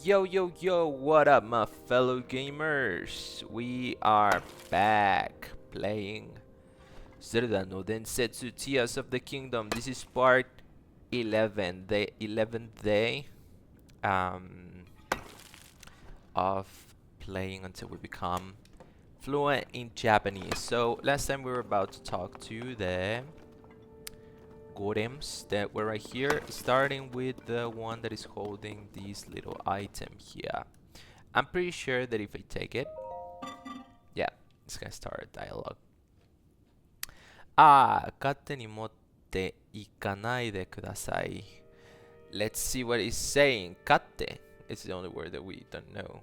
Yo, yo, yo, what up, my fellow gamers? We are back playing Zelda no Densetsu Tears of the Kingdom. This is part 11, the 11th day um, of playing until we become fluent in Japanese. So, last time we were about to talk to the golems that were right here, starting with the one that is holding this little item here. I'm pretty sure that if I take it, yeah, it's gonna start a dialogue. 勝手に持っていかないでください. Let's see what it's saying. 勝手 is the only word that we don't know.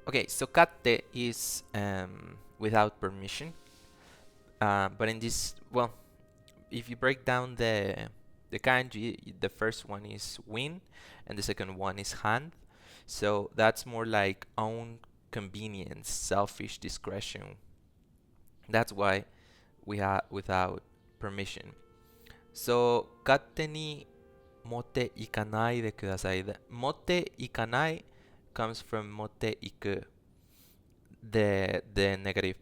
Okay, so 勝手 is without permission. But in this, well, if you break down the kanji, the first one is win and the second one is hand. So that's more like own convenience, selfish discretion. That's why we have without permission. So 勝手に持っていかないでください.持っていかない comes from 持っていく, the negative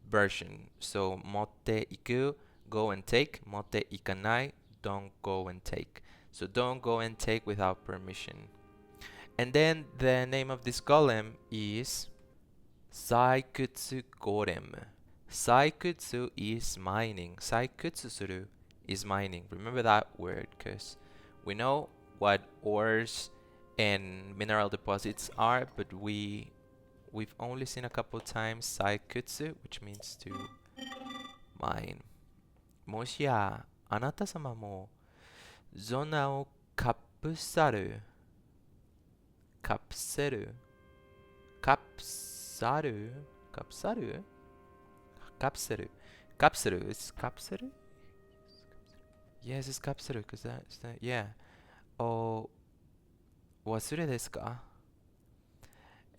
version. So 持っていく, go and take. 持っていかない, don't go and take. So don't go and take without permission. And then the name of this golem is Saikutsu Golem. Saikutsu is mining. Saikutsu suru is mining. Remember that word, because we know what ores and mineral deposits are, but we've only seen a couple times Saikutsu, which means to mine. もしやあなた様もゾナをカプサルカプセルカプサルカプサルカプセルカプセル is カプセル Yes, it's カプセル because that's the, yeah. お忘れですか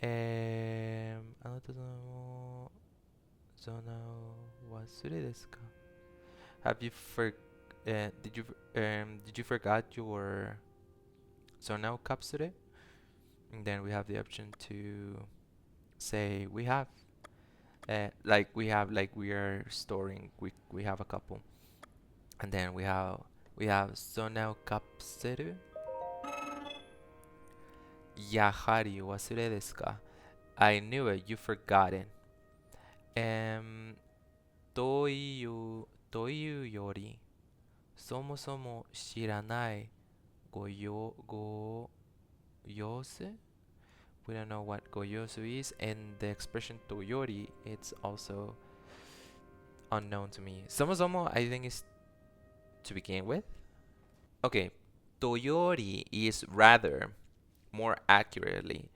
あなた様もゾナを忘れですか Have you did you forgot your Zonao capsule? And then we have the option to say we have like we are storing, we have a couple, and then we have Zonao capsule. やはり忘れですか I knew it, you forgot it. というよりそもそも知らないご様子 We don't know what ご様子 is, and the expression とより it's also unknown to me. そもそも I think is to begin with. Okay, とより is rather, more accurately.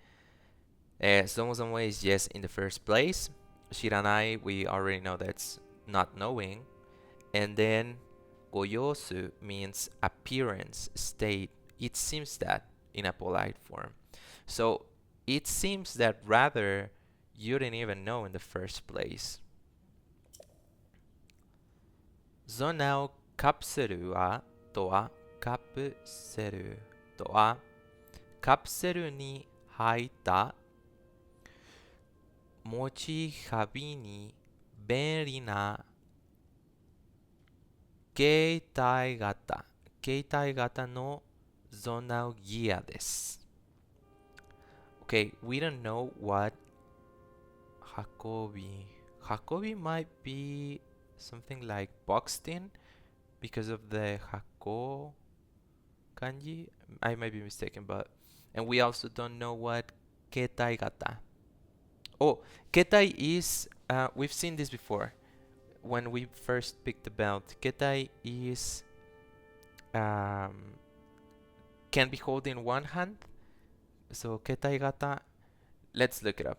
そもそも is yes in the first place. 知らない we already know that's not knowing. And then ご様子 means appearance, state. It seems that in a polite form. So it seems that rather you didn't even know in the first place. ゾナをカプセルはとはカプセルとはカプセルに入った持ち運びに便利な携帯型のゾナウギアです。Okay, we don't know what 運び might be something like boxed in because of the 箱 kanji. I might be mistaken, but and we also don't know what 携帯型. Oh, ketai is we've seen this before when we first picked the belt. Ketai is can be held in one hand. So ketai gata, let's look it up.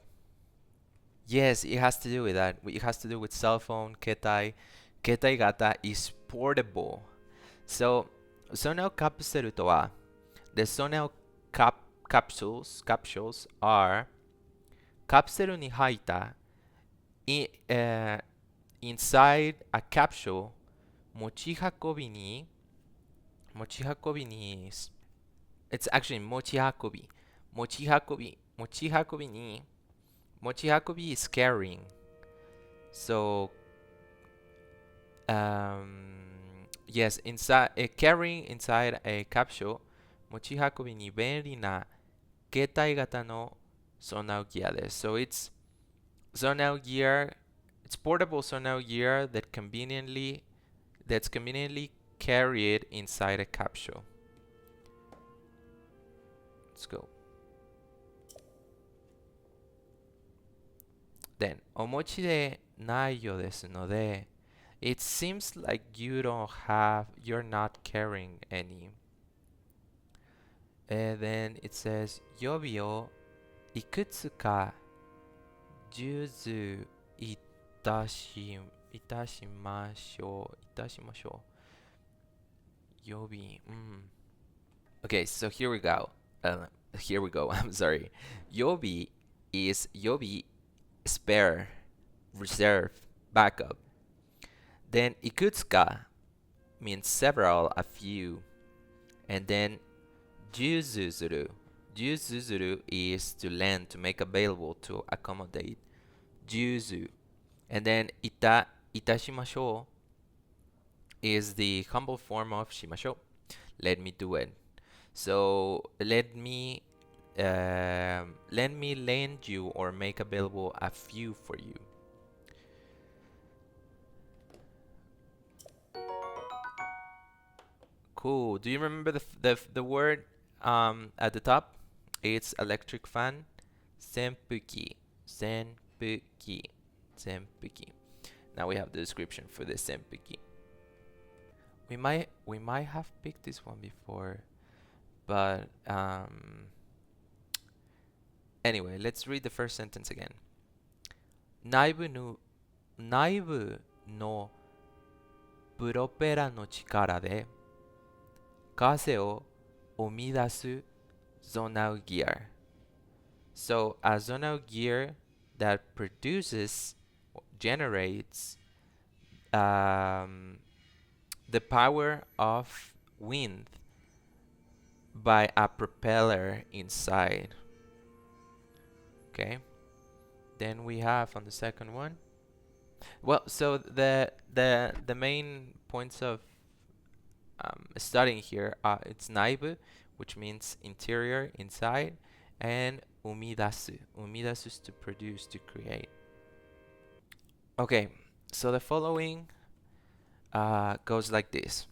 Yes, it has to do with that. It has to do with cell phone. Ketai gata is portable. So Sonao capsule to wa, the Sonao capsules are カプセルに入った inside a capsule 持ち運びに it's actually 持ち運び Mochihakobi is carrying. So, yes, inside carrying inside a capsule, 持ち運びに便利な携帯型のソナウギアです。So it's Zonal gear. It's portable Zonal gear that's conveniently carried inside a capsule. Let's go. Then, お持ちでないようですので it seems like you're not carrying any. And then it says 予備をいくつか授受いたしましょう。予備。Okay, so here we go. I'm sorry. 予備 is 予備 spare, reserve, backup. Then いくつか means several, a few. And then 授受するis to lend, to make available, to accommodate. 授受 and then いたしましょう is the humble form of しましょう let me do it. So let me lend you or make available a few for you. Cool. Do you remember the word at the top? It's electric fan. Senpuki. Now we have the description for the senpuki. We might have picked this one before, but anyway, let's read the first sentence again. 内部のプロペラの力で風を生み出すzonal gear. So a zonal gear that generates the power of wind by a propeller inside. Okay. Then we have on the second one. Well, so the main points of studying here it's naibu, which means interior, inside, and umidasu. Umidasu is to produce, to create. Okay, so the following goes like this.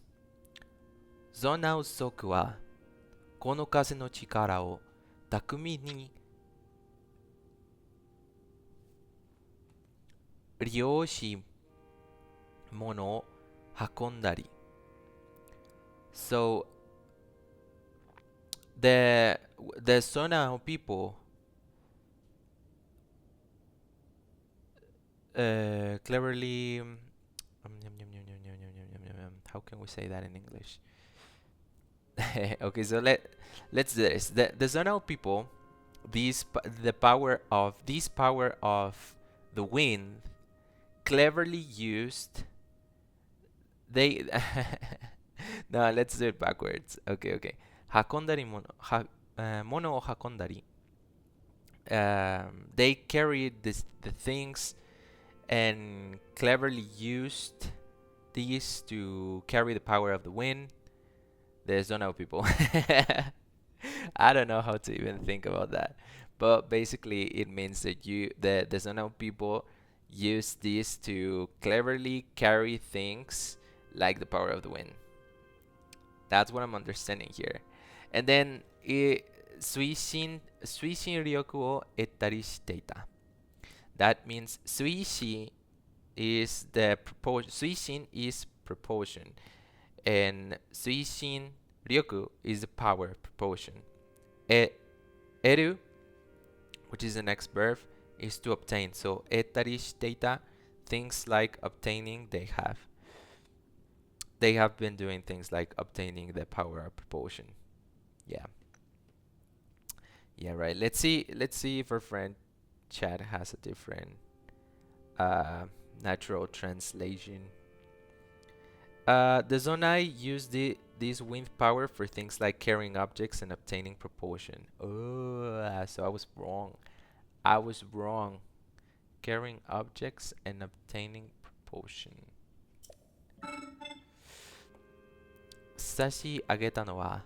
ゾナウソクはこの風の力を巧みに利用し物を運んだり So the Zonao people cleverly how can we say that in English? Okay, so let's do this. The Zonao people, the power of the wind cleverly used. They no, let's do it backwards. Okay. 運んだり物を運んだり they carried the things and cleverly used these to carry the power of the wind. The Zonao people. I don't know how to even think about that. But basically it means that the Zonao people use this to cleverly carry things like the power of the wind. That's what I'm understanding here. And then 推進力を得たりしていた That means 推進 is the proportion. 推進 is proportion. And 推進力 is the power, proportion. 得る which is the next verb, is to obtain. So 得たりしていた things like obtaining they have been doing things like obtaining the power of propulsion. Yeah, right. Let's see if our friend Chad has a different natural translation. The Zonai use the this wind power for things like carrying objects and obtaining propulsion. Oh, so I was wrong. I was wrong. Carrying objects and obtaining propulsion. 差し上げたのは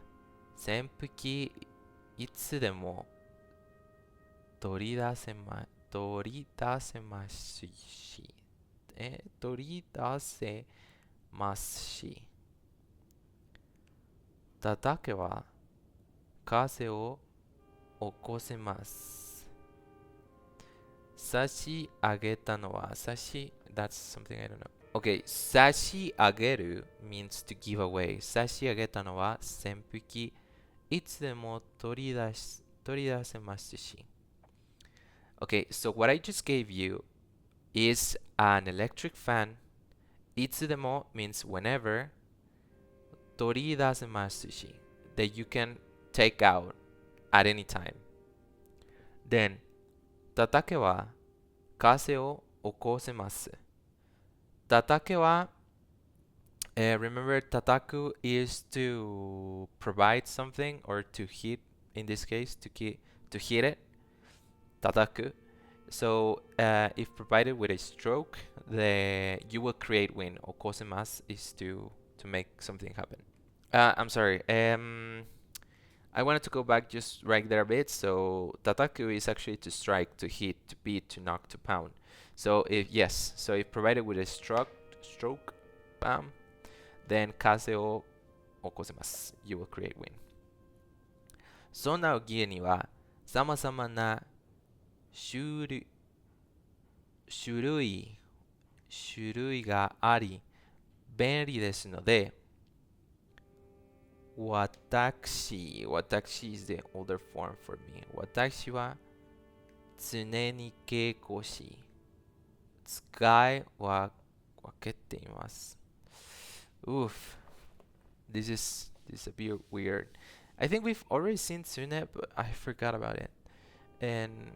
扇風機いつでも取り出せますし、取り出せますし、叩けば風を起こせます。差し上げたのはthat's something I don't know. Okay, 差し上げる means to give away. 差し上げたのは扇風機いつでも取り出せますし。Okay, so what I just gave you is an electric fan. いつでも means whenever. 取り出せますし that you can take out at any time. Then 叩けは風を起こせます。叩けはremember, tataku is to provide something or to hit, in this case, to hit it. Tataku. So, if provided with a stroke, you will create wind. Okosemasu is to make something happen. I'm sorry. I wanted to go back just right there a bit. So, tataku is actually to strike, to hit, to beat, to knock, to pound. So, if provided with a stroke, bam, then kaze o okosemasu. You will create wind. そんな家には様々な種類があり便利ですので、私 is the older form for me. 私は常に稽古し、使い分けています。Oof. This is a bit weird. I think we've already seen Tsune, but I forgot about it. And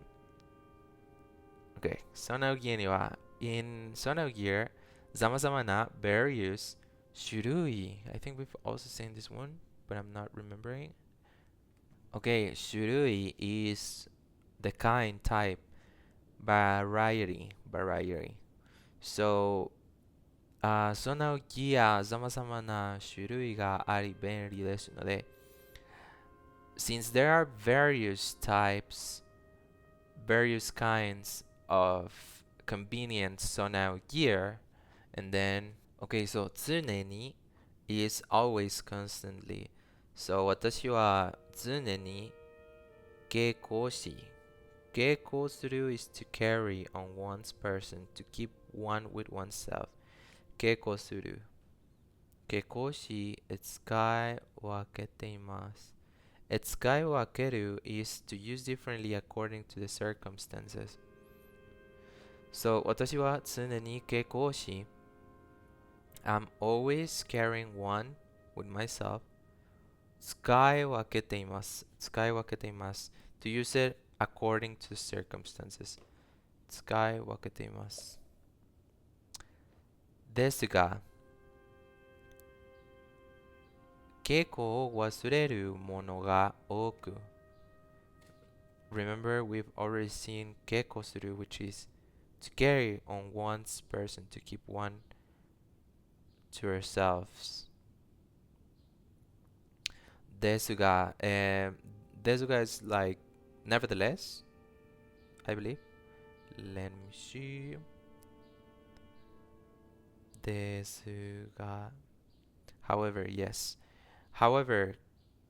okay, Sonao-gieには in Sonao-gie, 様々な various 種類. I think we've also seen this one, but I'm not remembering. Okay, 種類 is the kind, type, variety. So, その木や様々な種類があり便利ですので、since there are various types, various kinds of convenient sonao gear, and then, okay, so 常に is always constantly. So 私は常に稽古し、稽古する is to carry on one's person, to keep one with oneself. 稽古する。稽古し、使い分けています。使い分ける is to use differently according to the circumstances. So, 私は常に稽古をし、I'm always carrying one with myself. 使い分けています。To use it according to the circumstances. 使い分けています。ですが、稽古を忘れるものが多く。Remember, we've already seen 稽古する, which is to carry on one's person, to keep one to ourselves. ですが、ですが is like nevertheless, I believe. Let me see. ですが however, yes. However,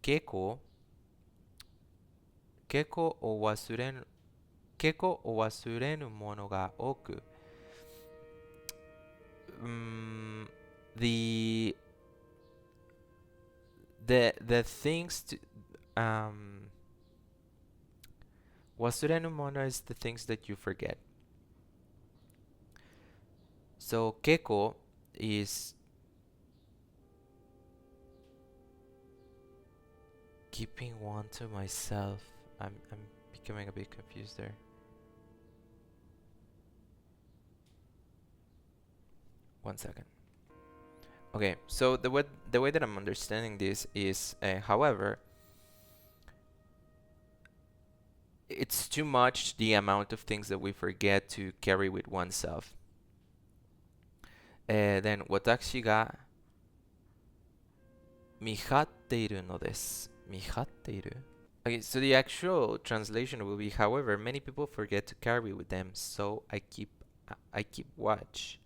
稽古を忘れぬものが多く、the things to 忘れぬもの is the things that you forget. So 稽古 is keeping one to myself. I'm becoming a bit confused there. One second. Okay, so the way that I'm understanding this is, however, it's too much the amount of things that we forget to carry with oneself. Then 私が見張っているのです。見張っている? Okay, so the actual translation will be, however, many people forget to carry with them, so I keep watch.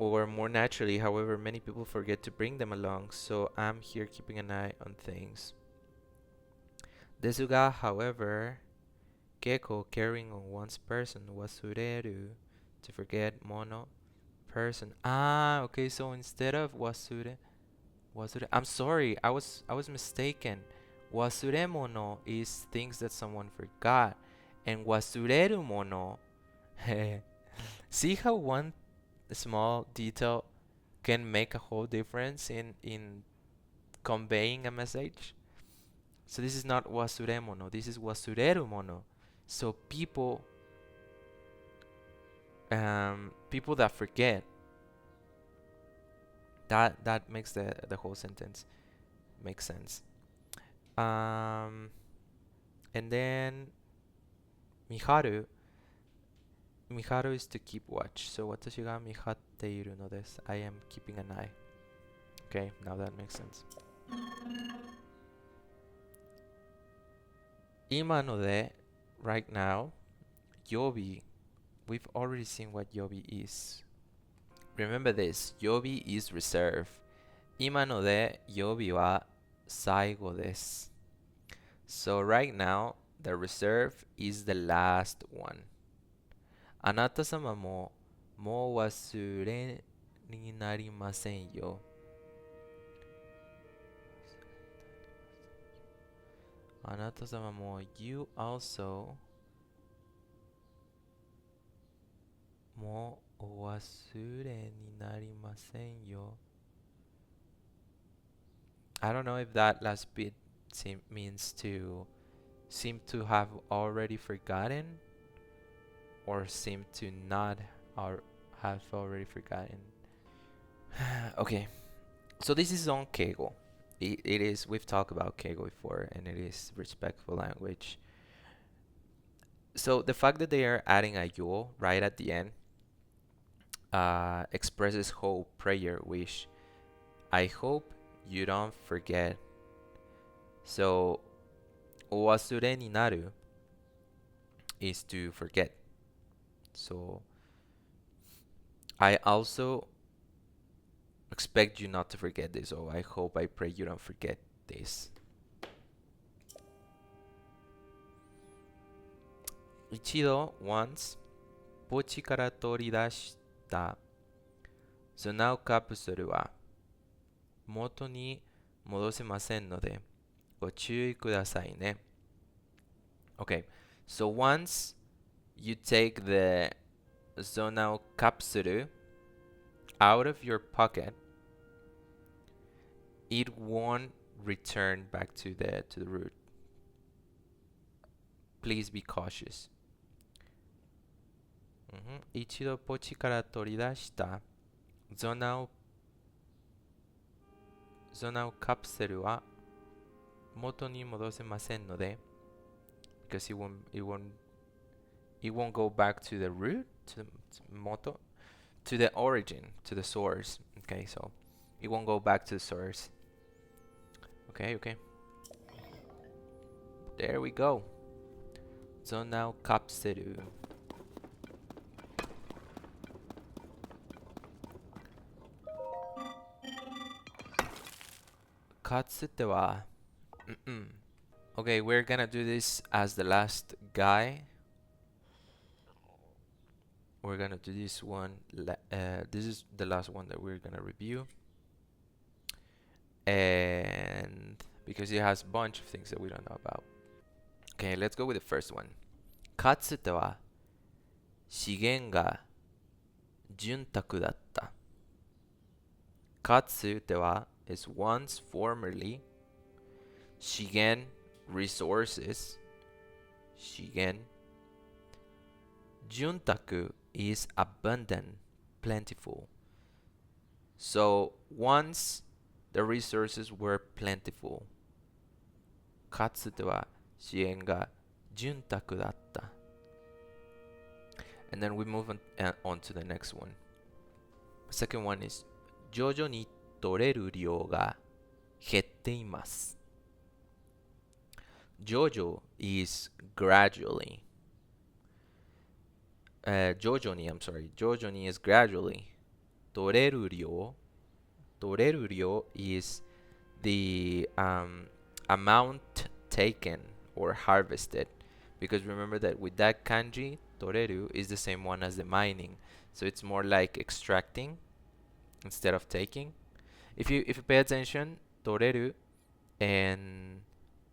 Or more naturally, however, many people forget to bring them along, so I'm here keeping an eye on things. ですが, however, 結構 carrying on one's person, 忘れる to forget, mono person. Ah, okay, so instead of 忘れ, I'm sorry, I was mistaken. 忘れ物 is things that someone forgot, and 忘れるもの. See how one small detail can make a whole difference in conveying a message? So this is not 忘れ物, this is 忘れるもの. So people that forget, that makes the whole sentence make sense. And then miharu is to keep watch. So 私が見張っているのです. I am keeping an eye. Okay, now that makes sense. 今ので right now, 予備. We've already seen what 予備 is. Remember this, 予備 is reserve. 今ので予備は最後です. So right now, the reserve is the last one. あなた様ももう忘れになりませんよ. あなた様も you also もうお忘れになりませんよ. I don't know if that last bit means to seem to have already forgotten or seem to not have already forgotten. Okay, so this is on Keigo. It is, we've talked about Keigo before, and it is respectful language. So the fact that they are adding a yo right at the end expresses hope, prayer, wish. I hope you don't forget. So お忘れになる is to forget. So I also expect you not to forget this. Oh, I hope, I pray you don't forget this. 一度 once ポチから取り出したゾナウカプセルは元に戻せませんのでご注意くださいね. Okay, so once you take the zonao capsule out of your pocket, it won't return back to the root. Please be cautious. 一度ポチから取り出したゾナオカプセルは元に戻せませんので because it won't go back to the root, to the origin, to the source. Okay, so it won't go back to the source. Okay. There we go. Zonao kapseru. かつては Okay, we're gonna do this as the last guy. We're gonna do this one. This is the last one that we're gonna review. And because it has a bunch of things that we don't know about. Okay, let's go with the first one. かつては資源が潤沢だった。かつては is once, formerly. 資源 resources. 資源 潤沢 is abundant, plentiful. So once the resources were plentiful, かつては支援が潤沢だった。And then we move on to the next one. Second one is 徐々に取れる量が減っています。徐々 is gradually. 徐々に I'm sorry. 徐々に is gradually. 取れる量is the amount taken or harvested. Because remember that with that kanji, toreru is the same one as the mining. So it's more like extracting instead of taking. If you pay attention, toreru and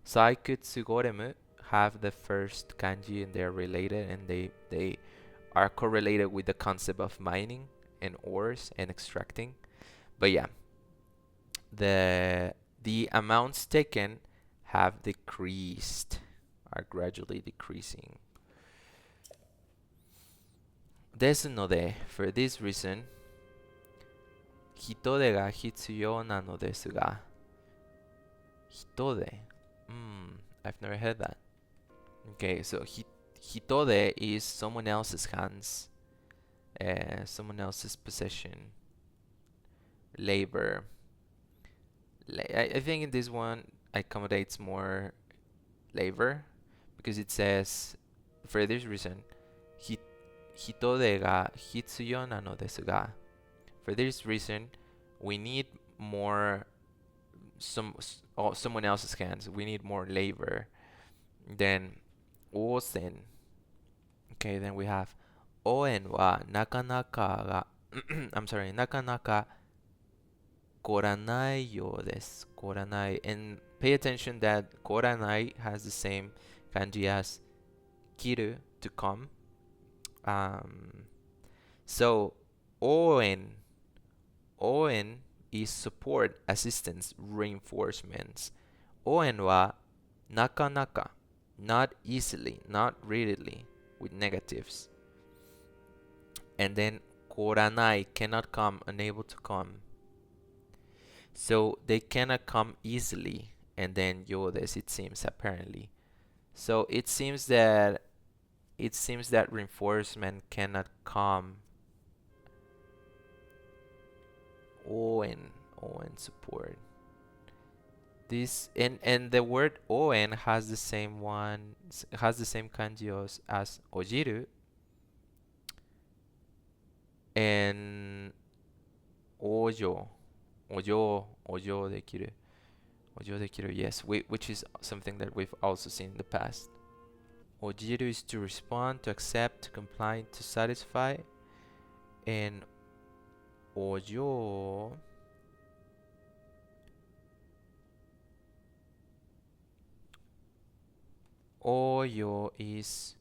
saikutsu goremu have the first kanji and they're related and they are correlated with the concept of mining and ores and extracting. But yeah, the amounts taken have decreased, are gradually decreasing. ですので for this reason 人手が必要なのですが人手 I've never heard that. Okay, so人手 is someone else's hands, someone else's possession, labor. I think in this one accommodates more labor because it says for this reason 人手が必要なのですが for this reason we need more someone else's hands, we need more labor. Then 応戦 okay, then we have 応援はなかなかがI'm sorry なかなか来らないようです。来らない and pay attention that 来らない has the same kanji as 来る to come. So 応援 is support, assistance, reinforcements. 応援はなかなか not easily, not readily with negatives. And then 来らない cannot come, unable to come. So they cannot come easily. And then ようです it seems apparently. So it seems that reinforcement cannot come. 応援 support. This and the word 応援 has the same kanji as おじる and お嬢できる yes, which is something that we've also seen in the past. おじる is to respond, to accept, to comply, to satisfy, and お嬢 Oyo is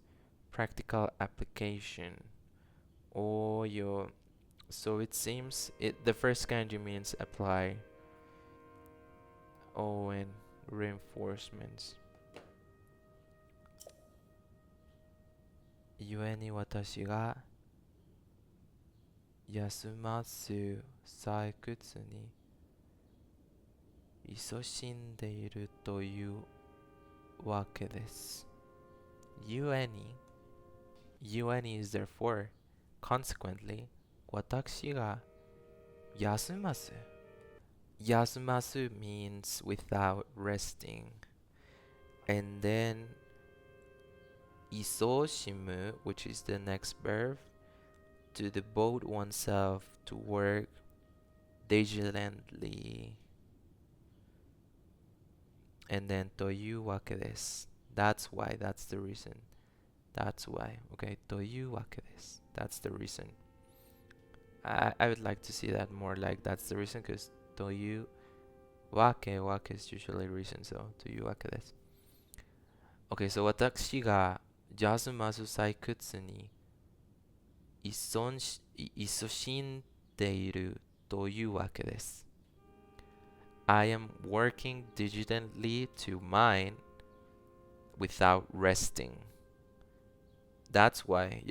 practical application. Oyo. So it seems the first kanji means apply. O and reinforcements. 故に私が休ます採掘に勤しんでいるというわけです。故に is therefore, consequently, 私が休ます。休ます means without resting. And then 勤しむ which is the next verb, to devote oneself to work diligently. And then というわけです。That's why, that's the reason. That's why. Okay, というわけです。That's the reason. I would like to see that more like that's the reason, because というわけ is usually reason, so というわけです。Okay, so 私がジャズマズ採掘に勤しんでいるというわけです。I am working diligently to mine without resting. That's why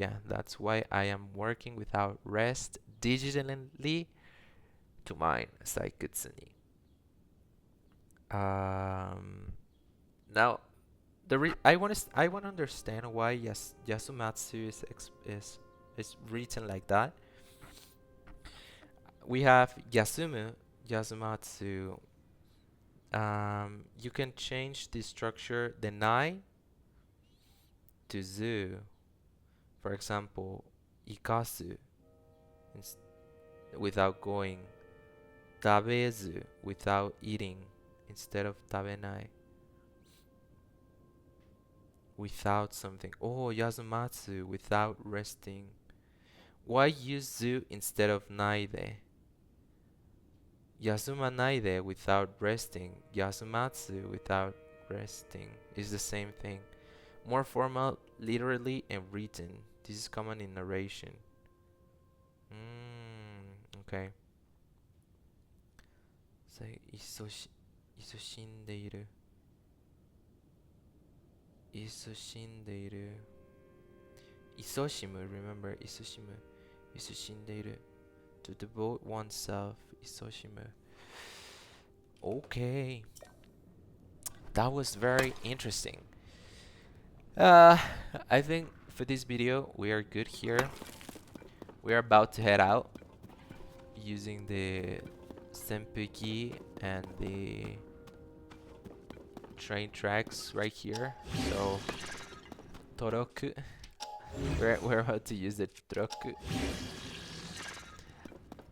I am working without rest diligently to mine saikutsu ni. Now I want to understand why Yasumatsu is written like that. We have Yasumatsu. You can change the structure the nai to zu. For example, ikasu without going, tabezu without eating instead of tabenai. Without something. Oh, Yasumatsu without resting. Why use zu instead of naide? Yasuma naide without resting. Yasumatsu without resting is the same thing. More formal, literally, and written. This is common in narration. Okay. Say, isoshindeiru. Isoshindeiru. Isoshimu, remember, isoshimu. Isoshindeiru. To devote oneself. Isoshimu. Okay. That was very interesting. I think for this video we are good here. We are about to head out using the senpuki and the train tracks right here. So toroku. We're about to use the toroku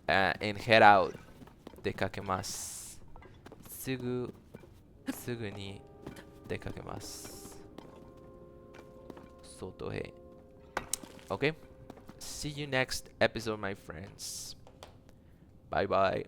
and head out. Dekakemasu. Sugu ni dekakemasu. Sotohe. Okay. See you next episode, my friends. Bye bye.